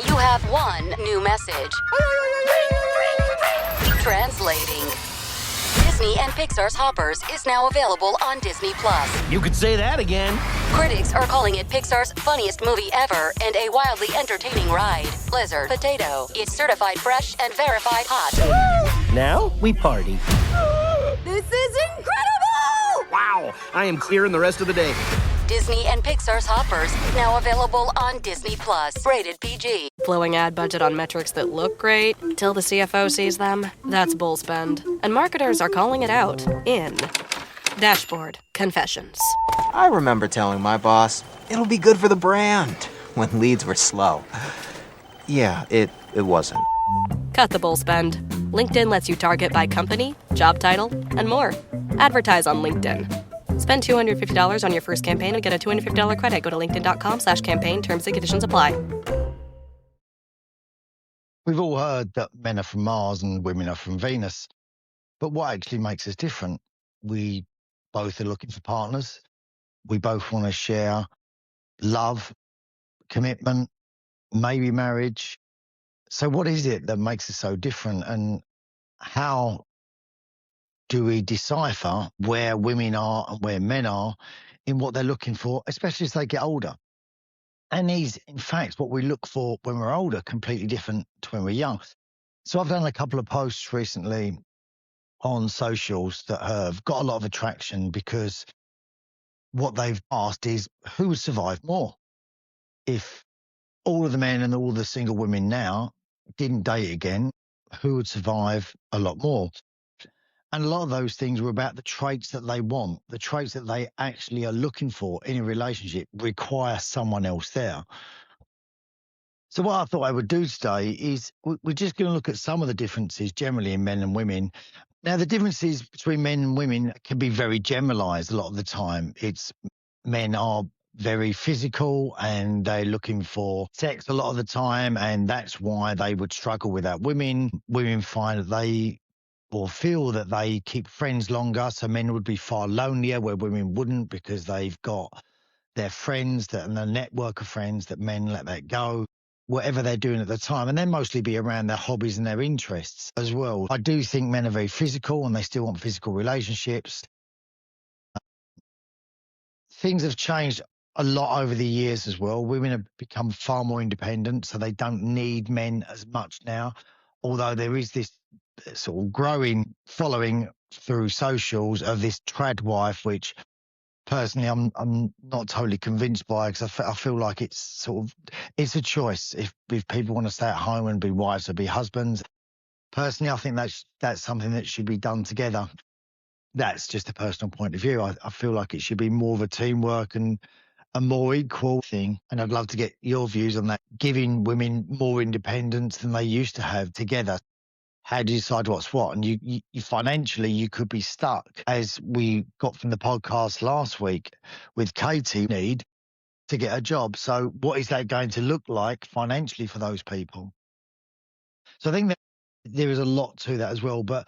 You have one new message. Translating. Disney and Pixar's Hoppers is now available on Disney+. You could say that again. Critics are calling it Pixar's funniest movie ever and a wildly entertaining ride. Blizzard Potato. It's certified fresh and verified hot. Now we party. This is incredible! Wow, I am clearing the rest of the day. Disney and Pixar's Hoppers, now available on Disney+. Rated PG. Blowing ad budget on metrics that look great till the CFO sees them, that's bull spend. And marketers are calling it out in Dashboard Confessions. I remember telling my boss, it'll be good for the brand, when leads were slow. Yeah, it wasn't. Cut the bull spend. LinkedIn lets you target by company, job title, and more. Advertise on LinkedIn. Spend $250 on your first campaign and get a $250 credit. Go to linkedin.com/campaign. Terms and conditions apply. We've all heard that men are from Mars and women are from Venus. But what actually makes us different? We both are looking for partners. We both want to share love, commitment, maybe marriage. So what is it that makes us so different? And how do we decipher where women are and where men are in what they're looking for, especially as they get older? And is, in fact, what we look for when we're older completely different to when we're young. So I've done a couple of posts recently on socials that have got a lot of attraction because what they've asked is who would survive more if all of the men and all the single women now didn't date again, who would survive a lot more? And a lot of those things were about the traits that they want, the traits that they actually are looking for in a relationship require someone else there. So what I thought I would do today is we're just going to look at some of the differences generally in men and women. Now, the differences between men and women can be very generalized a lot of the time. It's men are very physical and they're looking for sex a lot of the time, and that's why they would struggle without women. Women find that they or feel that they keep friends longer, so men would be far lonelier where women wouldn't because they've got their friends and a network of friends that men let that go, whatever they're doing at the time, and then mostly be around their hobbies and their interests as well. I do think men are very physical and they still want physical relationships. Things have changed a lot over the years as well. Women have become far more independent, so they don't need men as much now, although there is this sort of growing following through socials of this trad wife, which personally I'm not totally convinced by, because I feel like it's it's a choice. If people want to stay at home and be wives or be husbands, personally I think that's something that should be done together. That's just a personal point of view. I feel like it should be more of a teamwork and a more equal thing. And I'd love to get your views on that, giving women more independence than they used to have together. How do you decide what's what? And you financially, you could be stuck, as we got from the podcast last week with Katie, need to get a job. So what is that going to look like financially for those people? So I think that there is a lot to that as well, but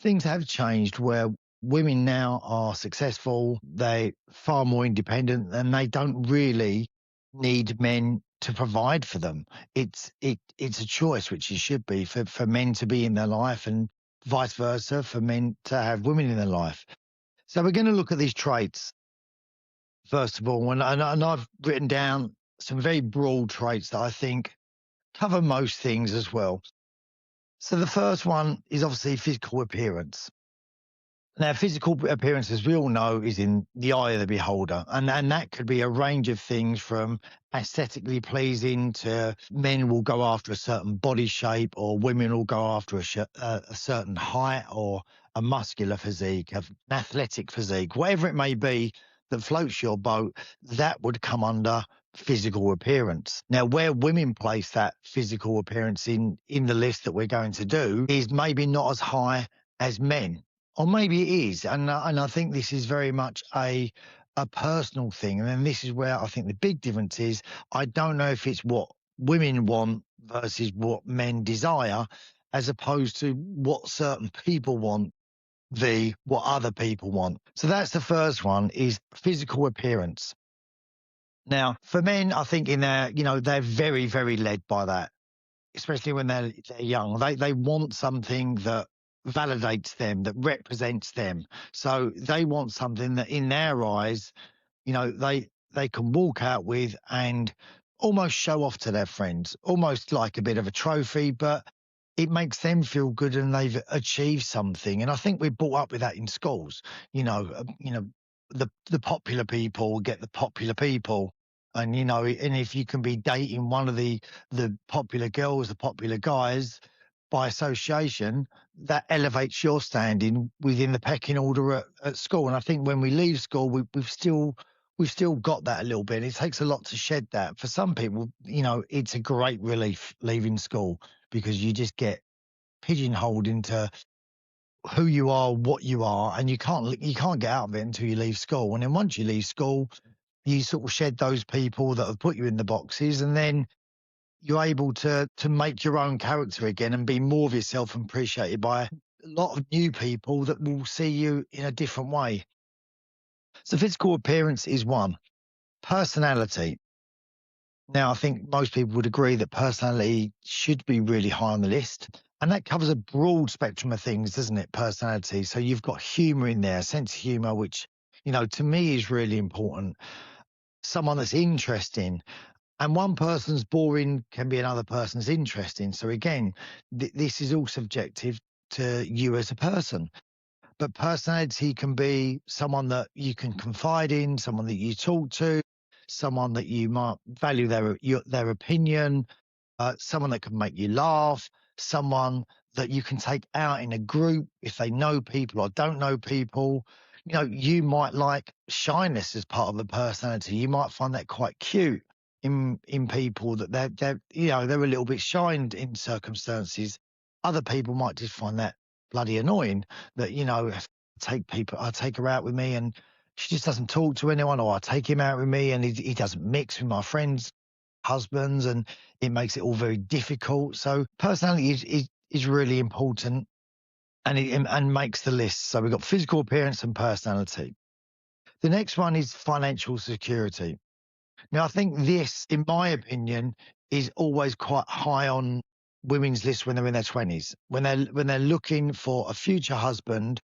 things have changed where women now are successful, they're far more independent, and they don't really need men to provide for them. It's a choice, which it should be for men to be in their life and vice versa for men to have women in their life. So we're going to look at these traits first of all, and I've written down some very broad traits that I think cover most things as well. So the first one is obviously physical appearance. Now, physical appearance, as we all know, is in the eye of the beholder. And that could be a range of things from aesthetically pleasing to men will go after a certain body shape, or women will go after a certain height or a muscular physique, an athletic physique, whatever it may be that floats your boat, that would come under physical appearance. Now, where women place that physical appearance in the list that we're going to do is maybe not as high as men. Or maybe it is, and I think this is very much a personal thing. And then this is where I think the big difference is, I don't know if it's what women want versus what men desire, as opposed to what certain people want what other people want. So that's the first one, is physical appearance. Now, for men, I think in their, they're very, very led by that, especially when they're young. They want something that validates them, that represents them. So they want something that in their eyes, they can walk out with and almost show off to their friends, almost like a bit of a trophy, but it makes them feel good and they've achieved something. And I think we're brought up with that in schools. The popular people get the popular people. And and if you can be dating one of the popular girls, the popular guys, by association, that elevates your standing within the pecking order at school. And I think when we leave school, we've still got that a little bit. It takes a lot to shed that. For some people, it's a great relief leaving school because you just get pigeonholed into who you are, what you are, and you can't get out of it until you leave school. And then once you leave school, you sort of shed those people that have put you in the boxes, and then you're able to make your own character again and be more of yourself and appreciated by a lot of new people that will see you in a different way. So physical appearance is one. Personality. Now, I think most people would agree that personality should be really high on the list. And that covers a broad spectrum of things, doesn't it? Personality. So you've got humour in there, sense of humour, which, to me is really important. Someone that's interesting. And one person's boring can be another person's interesting. So again, this is all subjective to you as a person. But personality can be someone that you can confide in, someone that you talk to, someone that you might value their opinion, someone that can make you laugh, someone that you can take out in a group if they know people or don't know people. You might like shyness as part of a personality. You might find that quite cute in people that they're a little bit shy in circumstances. Other people might just find that bloody annoying that, I take her out with me and she just doesn't talk to anyone, or I take him out with me and he doesn't mix with my friends' husbands, and it makes it all very difficult. So personality is really important and makes the list. So we've got physical appearance and personality. The next one is financial security. Now, I think this, in my opinion, is always quite high on women's lists when they're in their 20s. When they're looking for a future husband,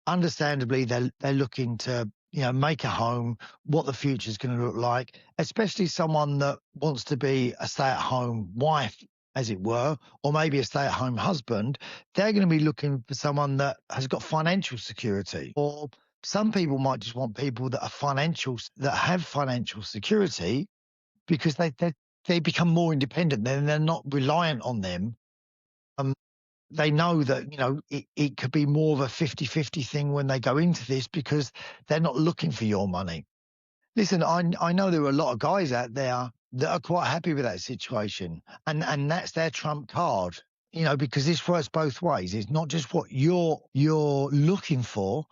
understandably, they're looking to, make a home, what the future is going to look like, especially someone that wants to be a stay-at-home wife, as it were, or maybe a stay-at-home husband. They're going to be looking for someone that has got financial security. Or some people might just want people that have financial security because they become more independent. Then they're not reliant on them. They know that, it could be more of a 50-50 thing when they go into this because they're not looking for your money. Listen, I know there are a lot of guys out there that are quite happy with that situation, and that's their trump card, because this works both ways. It's not just what you're looking for,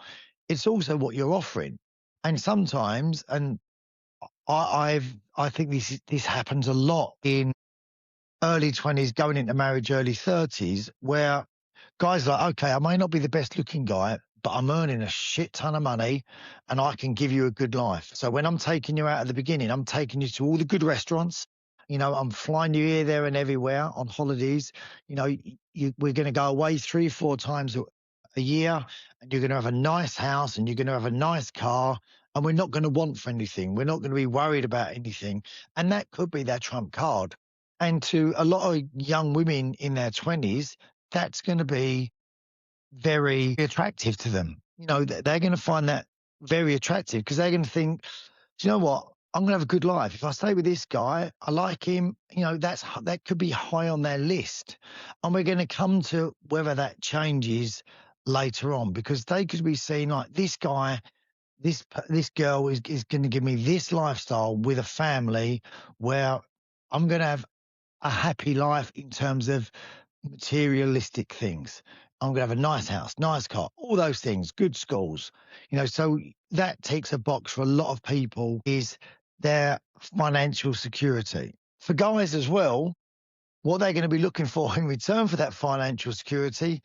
it's also what you're offering. And sometimes, and I think this happens a lot in early 20s going into marriage, early 30s, where guys are like, okay, I may not be the best looking guy, but I'm earning a shit ton of money and I can give you a good life. So when I'm taking you out at the beginning, I'm taking you to all the good restaurants. I'm flying you here, there and everywhere on holidays. We're going to go away 3-4 times a year, and you're going to have a nice house and you're going to have a nice car, and we're not going to want for anything. We're not going to be worried about anything. And that could be their trump card. And to a lot of young women in their 20s, that's going to be very attractive to them. They're going to find that very attractive because they're going to think, do you know what? I'm going to have a good life. If I stay with this guy, I like him, that could be high on their list. And we're going to come to whether that changes later on, because they could be seeing like this guy, this girl is going to give me this lifestyle with a family where I'm going to have a happy life in terms of materialistic things. I'm going to have a nice house, nice car, all those things, good schools. So that takes a box for a lot of people, is their financial security. For guys as well, what they're going to be looking for in return for that financial security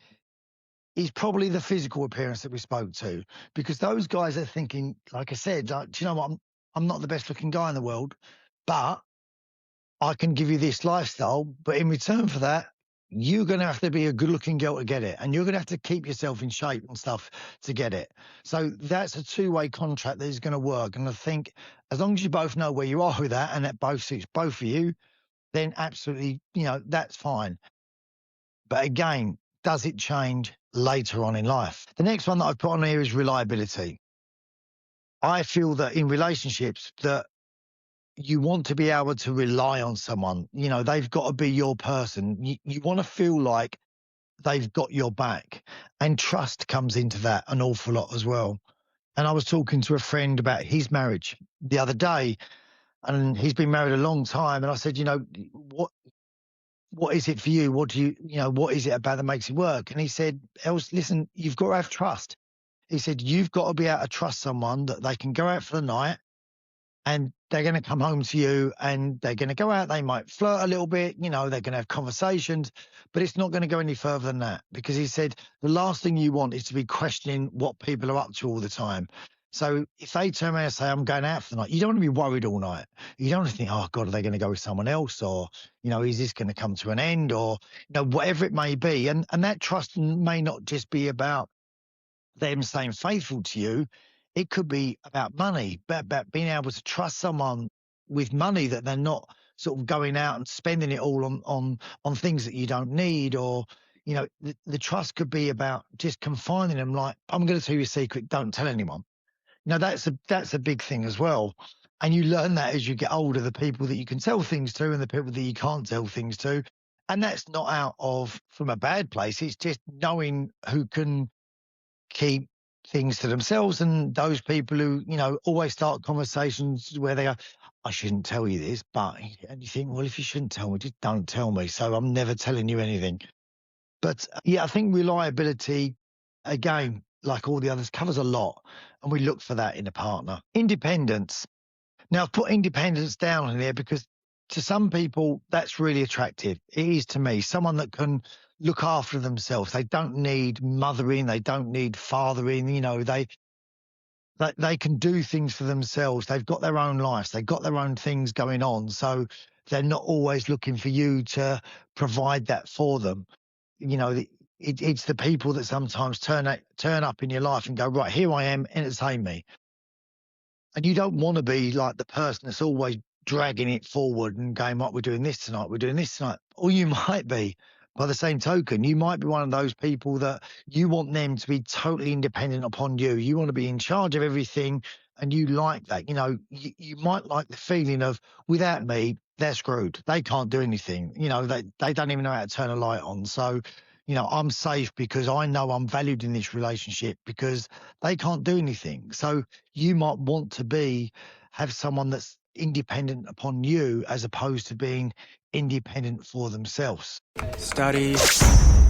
is probably the physical appearance that we spoke to, because those guys are thinking, like I said, do you know what? I'm not the best looking guy in the world, but I can give you this lifestyle. But in return for that, you're going to have to be a good looking girl to get it. And you're going to have to keep yourself in shape and stuff to get it. So that's a two-way contract that is going to work. And I think as long as you both know where you are with that and that both suits both of you, then absolutely, that's fine. But again, does it change later on in life? The next one that I've put on here is reliability. I feel that in relationships that you want to be able to rely on someone. They've got to be your person. You want to feel like they've got your back. And trust comes into that an awful lot as well. And I was talking to a friend about his marriage the other day, and he's been married a long time. And I said, what is it for you? What is it about that makes it work? And he said, Els, listen, you've got to have trust. He said, you've got to be able to trust someone that they can go out for the night and they're going to come home to you and they're going to go out. They might flirt a little bit, they're going to have conversations, but it's not going to go any further than that, because he said the last thing you want is to be questioning what people are up to all the time. So if they turn around and say, I'm going out for the night, you don't want to be worried all night. You don't want to think, oh God, are they going to go with someone else? Or, is this going to come to an end? Or, whatever it may be. And that trust may not just be about them staying faithful to you. It could be about money, but about being able to trust someone with money, that they're not sort of going out and spending it all on things that you don't need. Or, the trust could be about just confining them, like, I'm going to tell you a secret, don't tell anyone. That's a big thing as well. And you learn that as you get older, the people that you can tell things to and the people that you can't tell things to. And that's not out of from a bad place. It's just knowing who can keep things to themselves, and those people who, always start conversations where they go, I shouldn't tell you this, and you think, well, if you shouldn't tell me, just don't tell me. So I'm never telling you anything. But yeah, I think reliability, again, like all the others, covers a lot. And we look for that in a partner. Independence. Now, I've put independence down in there because to some people, that's really attractive. It is to me. Someone that can look after themselves. They don't need mothering. They don't need fathering. They can do things for themselves. They've got their own lives. They've got their own things going on. So they're not always looking for you to provide that for them. It's the people that sometimes turn up in your life and go, right, here I am, entertain me. And you don't want to be like the person that's always dragging it forward and going, right, we're doing this tonight, we're doing this tonight. Or you might be, by the same token, you might be one of those people that you want them to be totally independent upon you. You want to be in charge of everything, and you like that. You might like the feeling of, without me, they're screwed. They can't do anything. They don't even know how to turn a light on. So, I'm safe because I know I'm valued in this relationship because they can't do anything. So you might want to have someone that's independent upon you as opposed to being independent for themselves. Study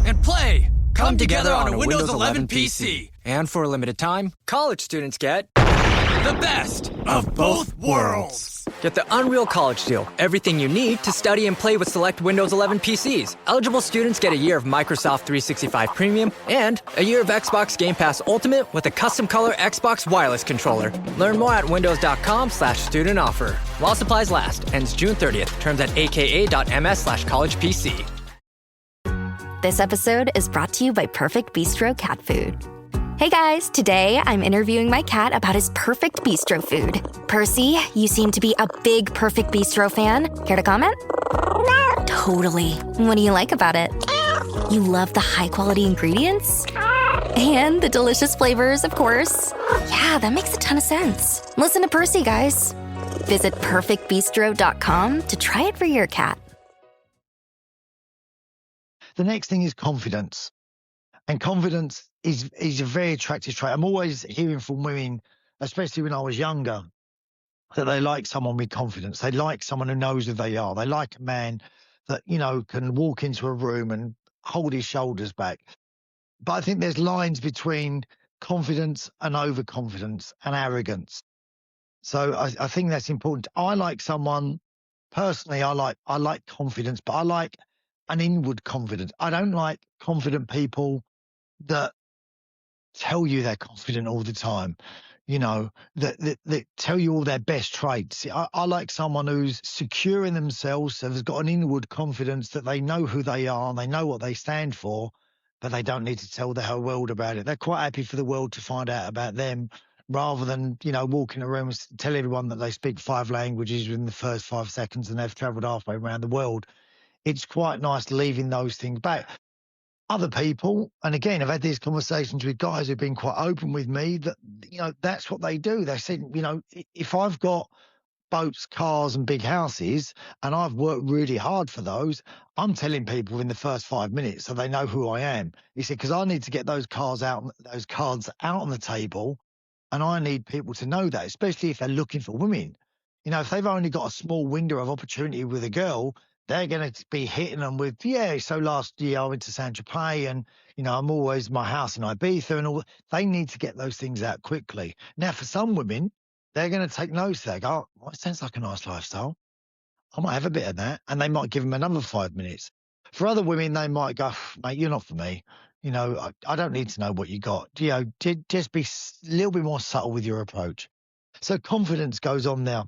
and play come together on a Windows 11 PC. And for a limited time, college students get the best of both worlds. Get the Unreal College Deal. Everything you need to study and play with select Windows 11 PCs. Eligible students get a year of Microsoft 365 Premium and a year of Xbox Game Pass Ultimate with a custom color Xbox wireless controller. Learn more at windows.com/student offer. While supplies last. Ends June 30th. Terms at aka.ms/collegepc. This episode is brought to you by Perfect Bistro Cat Food. Hey guys, today I'm interviewing my cat about his perfect bistro food. Percy, you seem to be a big Perfect Bistro fan. Care to comment? Totally. What do you like about it? You love the high-quality ingredients? And the delicious flavors, of course. Yeah, that makes a ton of sense. Listen to Percy, guys. Visit perfectbistro.com to try it for your cat. The next thing is confidence. And confidence is a very attractive trait. I'm always hearing from women, especially when I was younger, that they like someone with confidence. They like someone who knows who they are. They like a man that, can walk into a room and hold his shoulders back. But I think there's lines between confidence and overconfidence and arrogance. So I think that's important. I like someone, personally, I like confidence, but I like an inward confidence. I don't like confident people that tell you they're confident all the time. that tell you all their best traits. I like someone who's secure in themselves, so has got an inward confidence that they know who they are, and they know what they stand for, but they don't need to tell the whole world about it. They're quite happy for the world to find out about them rather than, walking around and tell everyone that they speak 5 languages within the first 5 seconds and they've travelled halfway around the world. It's quite nice leaving those things back. Other people, and again, I've had these conversations with guys who've been quite open with me that, that's what they do. They said, if I've got boats, cars, and big houses, and I've worked really hard for those, I'm telling people in the first 5 minutes so they know who I am. He said, because I need to get those cards out on the table, and I need people to know that, especially if they're looking for women. If they've only got a small window of opportunity with a girl, they're going to be hitting them with, so last year I went to Saint Tropez and, I'm always my house in Ibiza and all. They need to get those things out quickly. Now, for some women, they're going to take notice. They go, oh, it sounds like a nice lifestyle. I might have a bit of that. And they might give them another 5 minutes. For other women, they might go, mate, you're not for me. I don't need to know what you got. Just be a little bit more subtle with your approach. So confidence goes on now.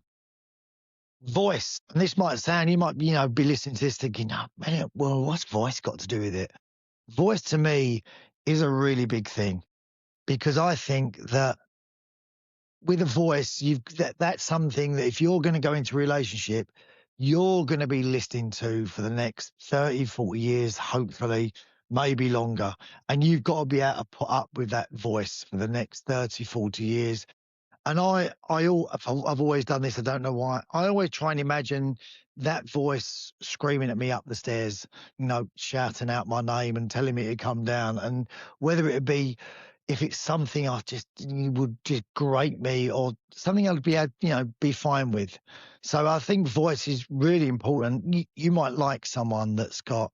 Voice, and this might sound, you might, be listening to this thinking, oh, man, well, what's voice got to do with it? Voice to me is a really big thing because I think that with a voice, that's something that if you're going to go into a relationship, you're going to be listening to for the next 30, 40 years, hopefully, maybe longer. And you've got to be able to put up with that voice for the next 30, 40 years. And I've always done this. I don't know why. I always try and imagine that voice screaming at me up the stairs, shouting out my name and telling me to come down. And whether it be, if it's something would just grate me or something I'd be able, be fine with. So I think voice is really important. You might like someone that's got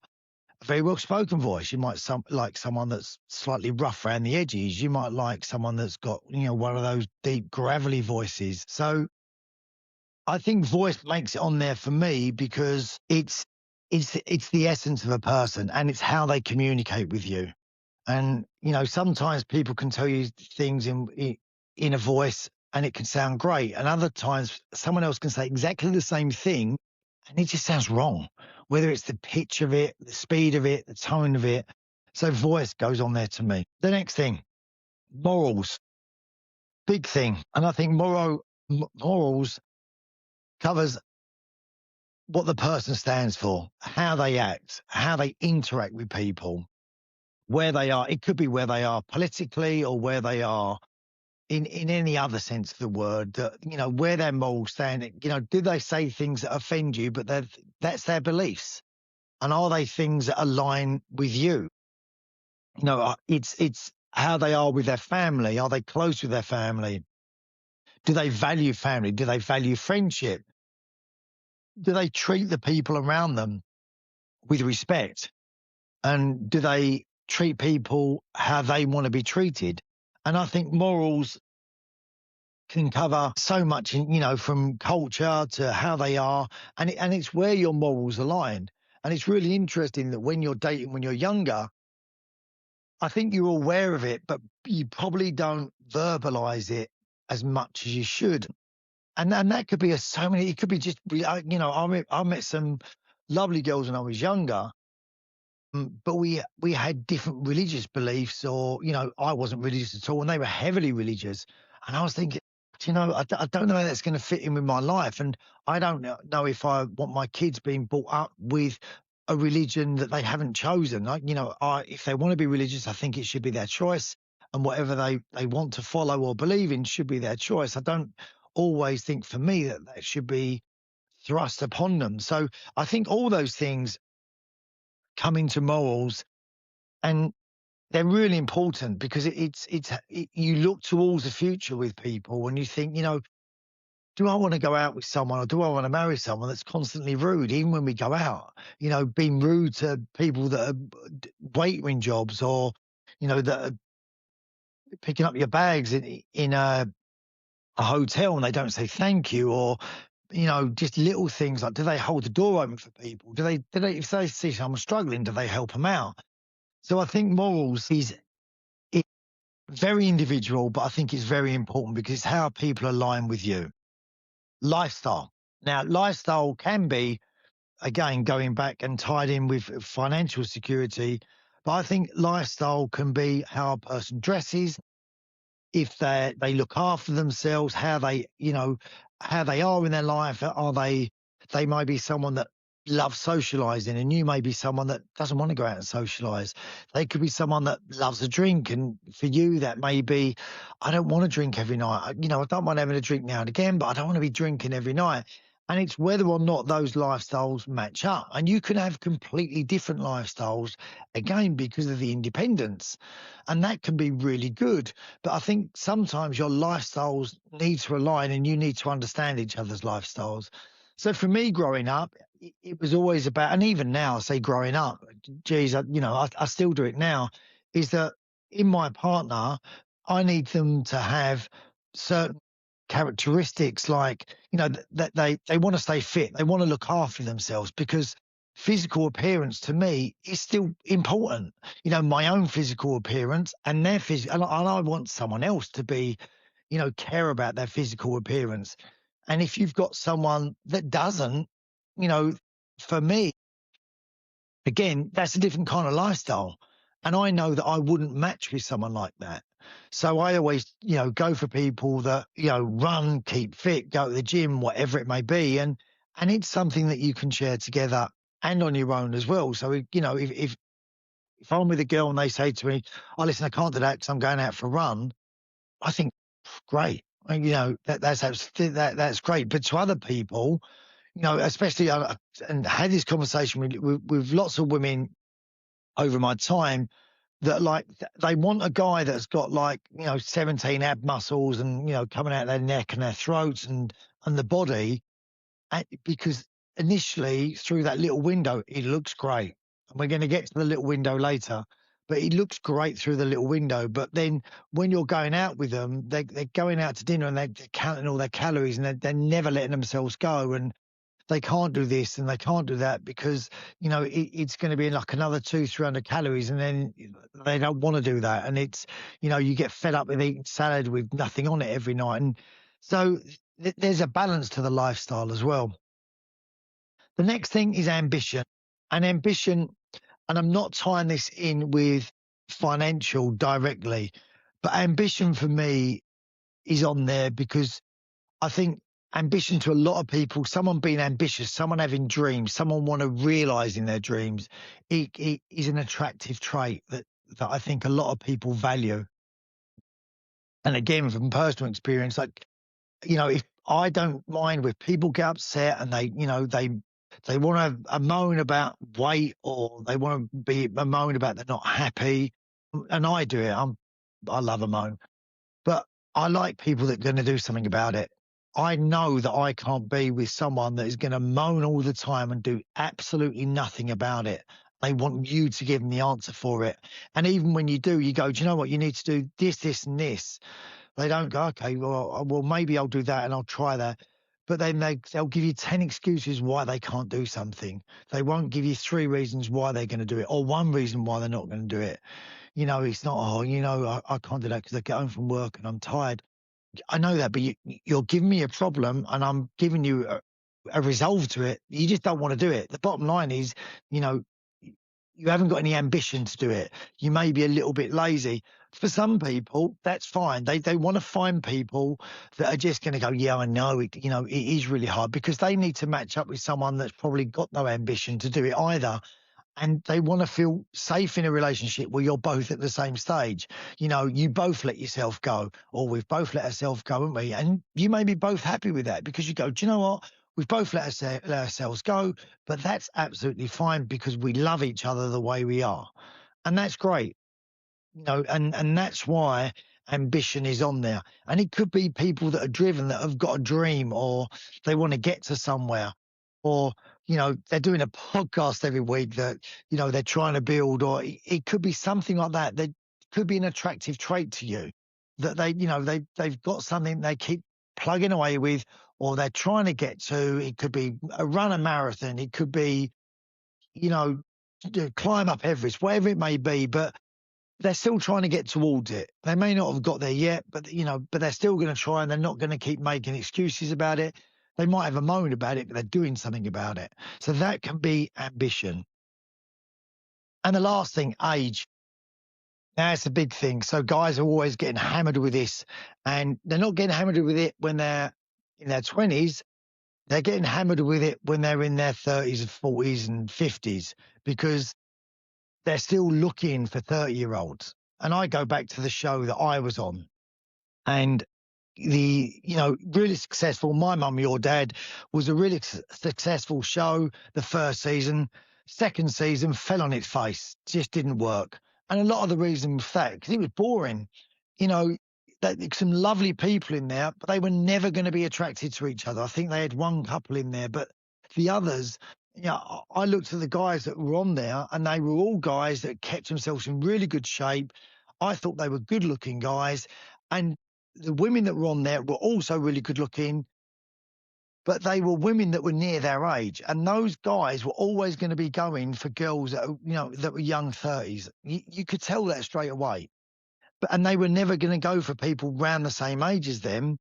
a very well-spoken voice. You might like someone that's slightly rough around the edges. You might like someone that's got, one of those deep, gravelly voices. So I think voice makes it on there for me because it's the essence of a person and it's how they communicate with you. And, sometimes people can tell you things in a voice and it can sound great. And other times someone else can say exactly the same thing and it just sounds wrong, whether it's the pitch of it, the speed of it, the tone of it. So voice goes on there to me. The next thing, morals, big thing. And I think morals covers what the person stands for, how they act, how they interact with people, where they are. It could be where they are politically or where they are in any other sense of the word, where their morals stand. Do they say things that offend you, but that's their beliefs? And are they things that align with you? It's how they are with their family. Are they close with their family? Do they value family? Do they value friendship? Do they treat the people around them with respect? And do they treat people how they want to be treated? And I think morals can cover so much, from culture to how they are. And it's where your morals align. And it's really interesting that when you're dating, when you're younger, I think you're aware of it, but you probably don't verbalize it as much as you should. And that could be it could be just, I met some lovely girls when I was younger, but we had different religious beliefs or, I wasn't religious at all and they were heavily religious. And I was thinking, I don't know how that's going to fit in with my life. And I don't know if I want my kids being brought up with a religion that they haven't chosen. If they want to be religious, I think it should be their choice. And whatever they want to follow or believe in should be their choice. I don't always think for me that should be thrust upon them. So I think all those things come into morals and they're really important because you look towards the future with people and you think, do I want to go out with someone or do I want to marry someone that's constantly rude, even when we go out, being rude to people that are waitering jobs or, that are picking up your bags in a hotel and they don't say thank you or, just little things like, do they hold the door open for people? Do they, if they see someone struggling, do they help them out? So I think morals very individual, but I think it's very important because it's how people align with you. Lifestyle. Now, lifestyle can be, again, going back and tied in with financial security, but I think lifestyle can be how a person dresses, if they look after themselves, how they, how they are in their life. They might be someone that loves socializing, and you may be someone that doesn't want to go out and socialize. They could be someone that loves a drink, and for you that may be, I don't want to drink every night. I don't mind having a drink now and again, but I don't want to be drinking every night. And it's whether or not those lifestyles match up. And you can have completely different lifestyles, again, because of the independence. And that can be really good. But I think sometimes your lifestyles need to align, and you need to understand each other's lifestyles. So for me, growing up, it was always about, and even now, I say growing up, geez, I still do it now, is that in my partner, I need them to have certain characteristics, like, that they want to stay fit, they want to look after themselves, because physical appearance to me is still important. My own physical appearance and their physical, and I want someone else to be, care about their physical appearance. And if you've got someone that doesn't, you know, for me, again, that's a different kind of lifestyle. And I know that I wouldn't match with someone like that. So I always, go for people that, run, keep fit, go to the gym, whatever it may be. And it's something that you can share together and on your own as well. So, if I'm with a girl and they say to me, oh, listen, I can't do that because I'm going out for a run, I think, great. That's great. But to other people, especially, and had this conversation with lots of women over my time, that they want a guy that's got 17 ab muscles and, coming out their neck and their throats and the body, because initially through that little window, it looks great. And we're going to get to the little window later, but it looks great through the little window. But then when you're going out with them, they're going out to dinner and they're counting all their calories, and they're never letting themselves go. And they can't do this and they can't do that because, it's going to be like another 200-300 calories. And then they don't want to do that. And it's, you get fed up with eating salad with nothing on it every night. And so there's a balance to the lifestyle as well. The next thing is ambition. And ambition, and I'm not tying this in with financial directly, but ambition for me is on there because I think ambition to a lot of people, someone being ambitious, someone having dreams, someone want to realize in their dreams, it is an attractive trait that I think a lot of people value. And again, from personal experience, if I don't mind if people get upset and they want to moan about weight, or they want to be a moan about they're not happy, and I do it. I love a moan, but I like people that are going to do something about it. I know that I can't be with someone that is going to moan all the time and do absolutely nothing about it. They want you to give them the answer for it. And even when you do, you go, do you know what? You need to do this, this, and this. They don't go, okay, well, maybe I'll do that and I'll try that. But then they'll give you 10 excuses why they can't do something. They won't give you 3 reasons why they're going to do it, or 1 reason why they're not going to do it. It's not, I can't do that because I get home from work and I'm tired. I know that, but you're giving me a problem and I'm giving you a resolve to it. You just don't want to do it. The bottom line is, you haven't got any ambition to do it. You may be a little bit lazy. For some people, that's fine. They want to find people that are just going to go, yeah, I know it, it is really hard, because they need to match up with someone that's probably got no ambition to do it either. And they want to feel safe in a relationship where you're both at the same stage. You both let yourself go, or we've both let ourselves go, haven't we? And you may be both happy with that because you go, do you know what? We've both let ourselves go, but that's absolutely fine because we love each other the way we are. And that's great. And that's why ambition is on there. And it could be people that are driven, that have got a dream, or they want to get to somewhere, or they're doing a podcast every week that they're trying to build, or it could be something like that. That could be an attractive trait to you, that they've got something they keep plugging away with, or they're trying to get to. It could be run a marathon, it could be climb up Everest, whatever it may be. But they're still trying to get towards it. They may not have got there yet, but but they're still going to try, and they're not going to keep making excuses about it. They might have a moan about it, but they're doing something about it. So that can be ambition. And the last thing, age. Now, it's a big thing. So guys are always getting hammered with this, and they're not getting hammered with it when they're in their 20s. They're getting hammered with it when they're in their 30s and 40s and 50s, because they're still looking for 30-year-olds. And I go back to the show that I was on, and really successful. My Mum, Your Dad was a really successful show. The first season, second season fell on its face, just didn't work. And a lot of the reason was that, because it was boring. Some lovely people in there, but they were never going to be attracted to each other. I think they had one couple in there, but the others, I looked at the guys that were on there, and they were all guys that kept themselves in really good shape. I thought they were good looking guys. And the women that were on there were also really good looking, but they were women that were near their age. And those guys were always going to be going for girls that were young 30s. You could tell that straight away. And they were never going to go for people around the same age as them,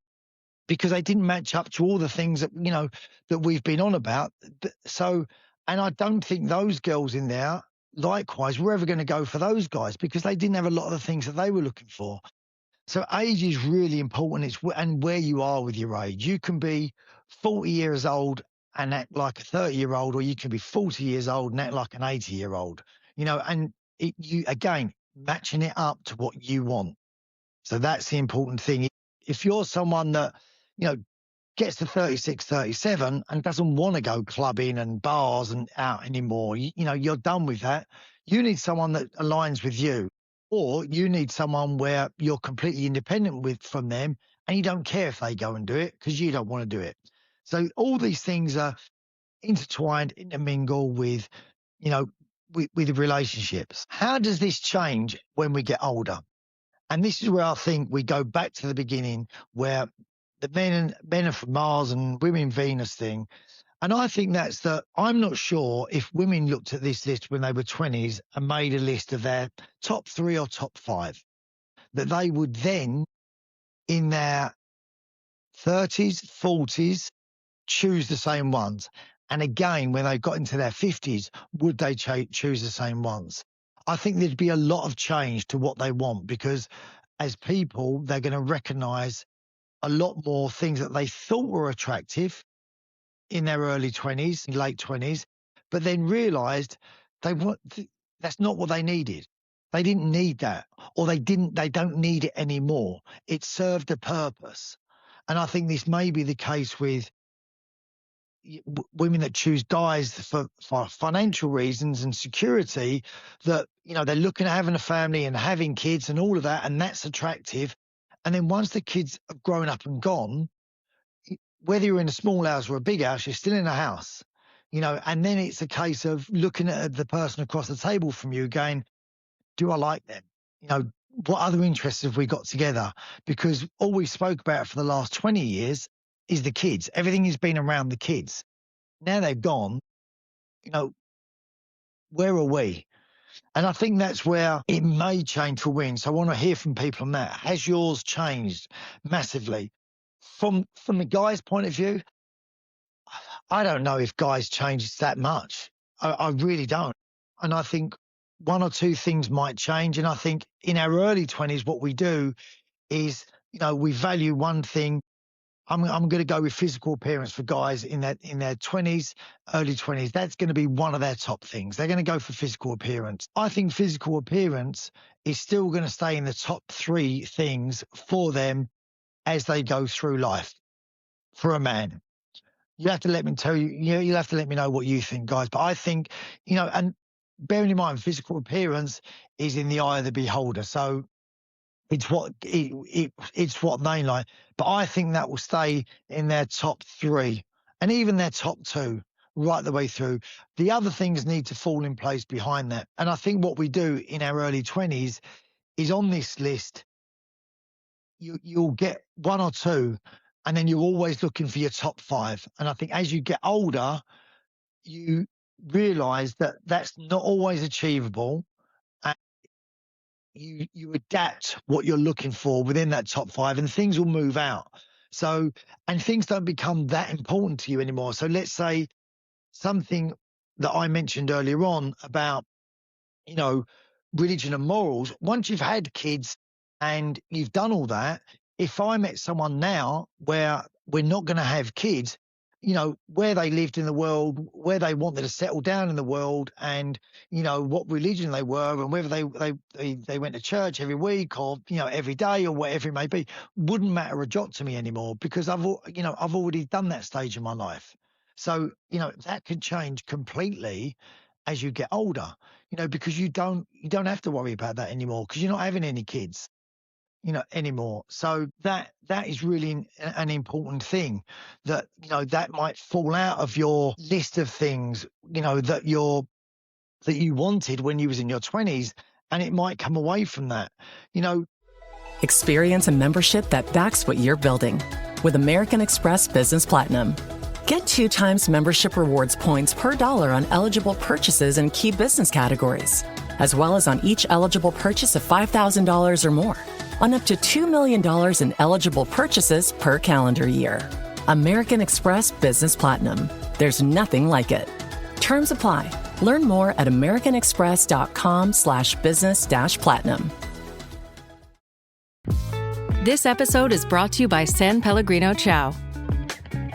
because they didn't match up to all the things that, that we've been on about. So, and I don't think those girls in there, likewise, were ever going to go for those guys, because they didn't have a lot of the things that they were looking for. So age is really important. And where you are with your age. You can be 40 years old and act like a 30-year-old, or you can be 40 years old and act like an 80-year-old, and again, matching it up to what you want. So that's the important thing. If you're someone that, gets to 36, 37 and doesn't want to go clubbing and bars and out anymore, you're done with that. You need someone that aligns with you, or you need someone where you're completely independent from them, and you don't care if they go and do it because you don't want to do it. So all these things are intertwined, intermingle with, with relationships. How does this change when we get older? And this is where I think we go back to the beginning, where the men are from Mars and women Venus thing. And I think that's I'm not sure if women looked at this list when they were 20s and made a list of their top 3 or top 5, that they would then, in their 30s, 40s, choose the same ones. And again, when they got into their 50s, would they choose the same ones? I think there'd be a lot of change to what they want, because as people, they're going to recognize a lot more things that they thought were attractive in their early 20s, late 20s, but then realized that's not what they needed. They didn't need that, or they don't need it anymore. It served a purpose. And I think this may be the case with women that choose guys for financial reasons and security, that, they're looking at having a family and having kids and all of that, and that's attractive. And then once the kids have grown up and gone, whether you're in a small house or a big house, you're still in a house, and then it's a case of looking at the person across the table from you going, do I like them? What other interests have we got together? Because all we spoke about for the last 20 years is the kids. Everything has been around the kids. Now they've gone, where are we? And I think that's where it may change for women. So I want to hear from people on that. Has yours changed massively? From the guy's point of view, I don't know if guys change that much. I really don't. And I think one or two things might change. And I think in our early 20s, what we do is, we value one thing. I'm going to go with physical appearance for guys in their 20s, early 20s. That's going to be one of their top things. They're going to go for physical appearance. I think physical appearance is still going to stay in the top 3 things for them as they go through life. For a man, you have to let me tell you, you'll have to let me know what you think, guys. But I think, and bearing in mind, physical appearance is in the eye of the beholder. So it's what they like. But I think that will stay in their top 3 and even their top 2 right the way through. The other things need to fall in place behind that. And I think what we do in our early 20s is, on this list, you'll get 1 or 2, and then you're always looking for your top 5. And I think as you get older, you realize that that's not always achievable. you adapt what you're looking for within that top 5, and things will move out. So, and things don't become that important to you anymore. So let's say something that I mentioned earlier on about, you know, religion and morals. Once you've had kids and you've done all that, if I met someone now where we're not going to have kids, you know, where they lived in the world, where they wanted to settle down in the world, and, you know, what religion they were, and whether they went to church every week or, you know, every day or whatever it may be, wouldn't matter a jot to me anymore, because I've already done that stage in my life. So, you know, that can change completely as you get older, you know, because you don't have to worry about that anymore, because you're not having any kids, you know, anymore. So that is really an important thing, that, you know, that might fall out of your list of things, you know, that you wanted when you was in your 20s, and it might come away from that, you know. Experience a membership that backs what you're building with American Express Business Platinum. Get 2 times membership rewards points per dollar on eligible purchases in key business categories, as well as on each eligible purchase of $5,000 or more, on up to $2 million in eligible purchases per calendar year. American Express Business Platinum. There's nothing like it. Terms apply. Learn more at americanexpress.com/business-platinum. This episode is brought to you by San Pellegrino Ciao.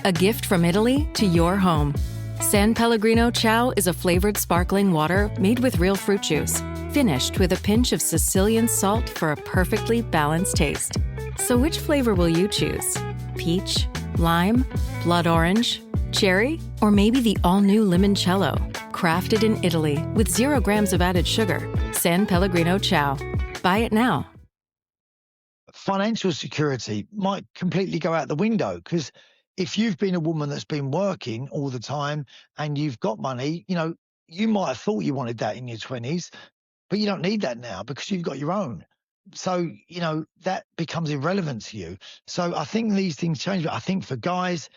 A gift from Italy to your home. San Pellegrino Ciao is a flavored sparkling water made with real fruit juice, finished with a pinch of Sicilian salt for a perfectly balanced taste. So which flavor will you choose? Peach, lime, blood orange, cherry, or maybe the all-new limoncello? Crafted in Italy with 0 grams of added sugar. San Pellegrino Ciao. Buy it now. Financial security might completely go out the window, because if you've been a woman that's been working all the time and you've got money, you know, you might have thought you wanted that in your 20s, but you don't need that now because you've got your own. So, you know, that becomes irrelevant to you. So I think these things change, but I think for guys,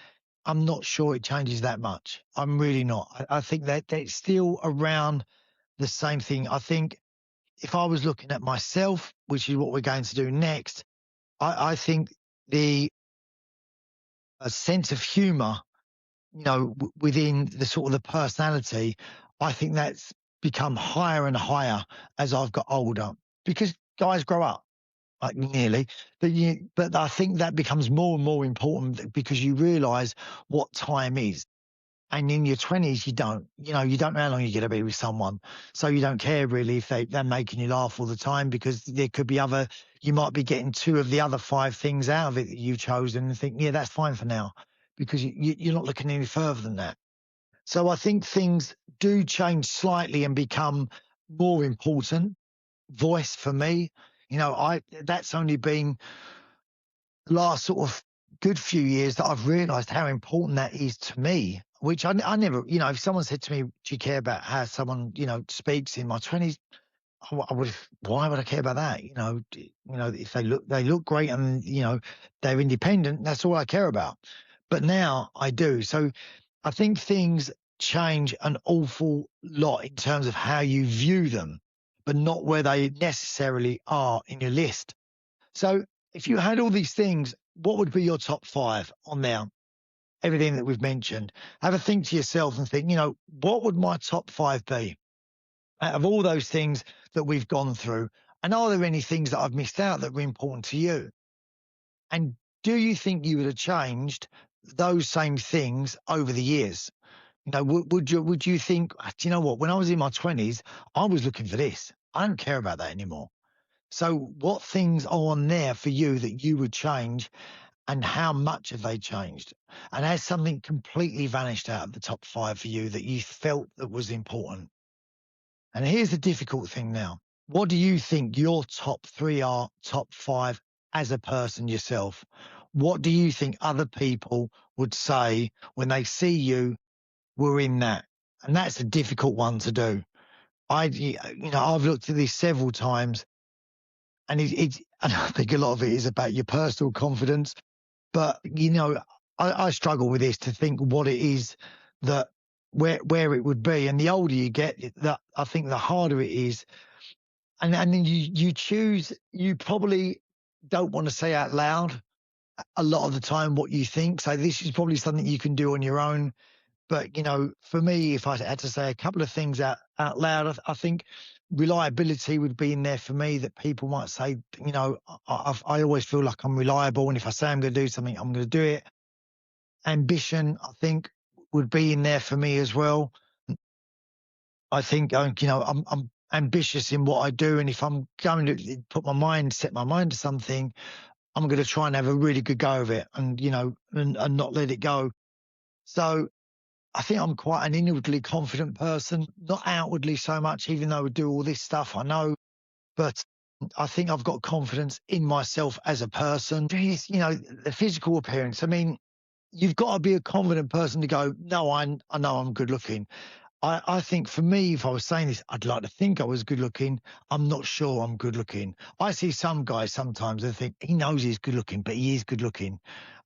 I'm not sure it changes that much. I'm really not. I think that it's still around the same thing. I think if I was looking at myself, which is what we're going to do next, I think a sense of humor, you know, within the sort of the personality, I think that's become higher and higher as I've got older, because guys grow up, like nearly, but I think that becomes more and more important, because you realise what time is. And in your 20s, you don't know how long you're going to be with someone. So you don't care really if they're making you laugh all the time, because there could be you might be getting 2 of the other 5 things out of it that you've chosen and think, yeah, that's fine for now, because you're not looking any further than that. So I think things do change slightly and become more important. Voice for me, you know, that's only been the last sort of good few years that I've realised how important that is to me, which I never, you know, if someone said to me, do you care about how someone, you know, speaks in my 20s? Why would I care about that? You know, if they look great and, you know, they're independent, that's all I care about. But now I do. So I think things change an awful lot in terms of how you view them, but not where they necessarily are in your list. So if you had all these things, what would be your top 5 on there? Everything that we've mentioned. Have a think to yourself and think, you know, what would my top 5 be out of all those things that we've gone through? And are there any things that I've missed out that were important to you? And do you think you would have changed those same things over the years? You know, would you think, do you know what? When I was in my 20s, I was looking for this. I don't care about that anymore. So what things are on there for you that you would change, and how much have they changed? And has something completely vanished out of the top 5 for you that you felt that was important? And here's the difficult thing now. What do you think your top 3 are, top 5 as a person yourself? What do you think other people would say when they see you were in that? And that's a difficult one to do. I've looked at this several times, and and I think a lot of it is about your personal confidence. But, you know, I struggle with this, to think what it is that where it would be. And the older you get, I think the harder it is and then you choose, you probably don't want to say out loud a lot of the time what you think. So this is probably something you can do on your own. But, you know, for me, if I had to say a couple of things out loud, I think reliability would be in there for me, that people might say, you know, I always feel like I'm reliable. And if I say I'm going to do something, I'm going to do it. Ambition, I think, would be in there for me as well. I think, you know, I'm ambitious in what I do. And if I'm going to set my mind to something, I'm going to try and have a really good go of it and, you know, and not let it go. So I think I'm quite an inwardly confident person, not outwardly so much, even though I do all this stuff, I know. But I think I've got confidence in myself as a person. You know, the physical appearance. I mean, you've got to be a confident person to go, no, I know I'm good looking. I think for me, if I was saying this, I'd like to think I was good looking. I'm not sure I'm good looking. I see some guys sometimes, they think he knows he's good looking, but he is good looking.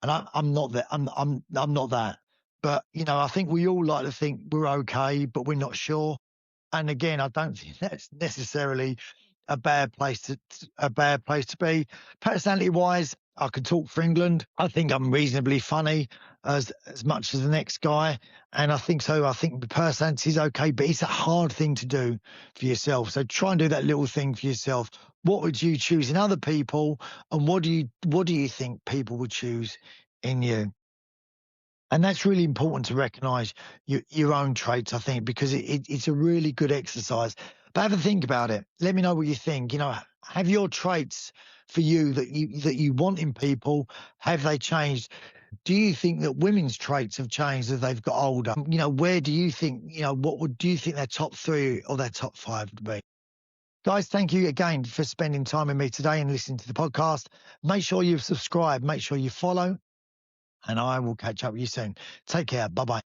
And I'm not that. I'm not that. But, you know, I think we all like to think we're okay, but we're not sure. And again, I don't think that's necessarily a bad place to be. Personality wise, I could talk for England. I think I'm reasonably funny as much as the next guy. And I think so. I think the personality is okay, but it's a hard thing to do for yourself. So try and do that little thing for yourself. What would you choose in other people? And what do you think people would choose in you? And that's really important to recognise your own traits, I think, because it's a really good exercise. But have a think about it. Let me know what you think. You know, have your traits for you that you want in people, have they changed? Do you think that women's traits have changed as they've got older? You know, where do you think, you know, do you think their top 3 or their top 5 would be? Guys, thank you again for spending time with me today and listening to the podcast. Make sure you've subscribed, make sure you follow, and I will catch up with you soon. Take care. Bye-bye.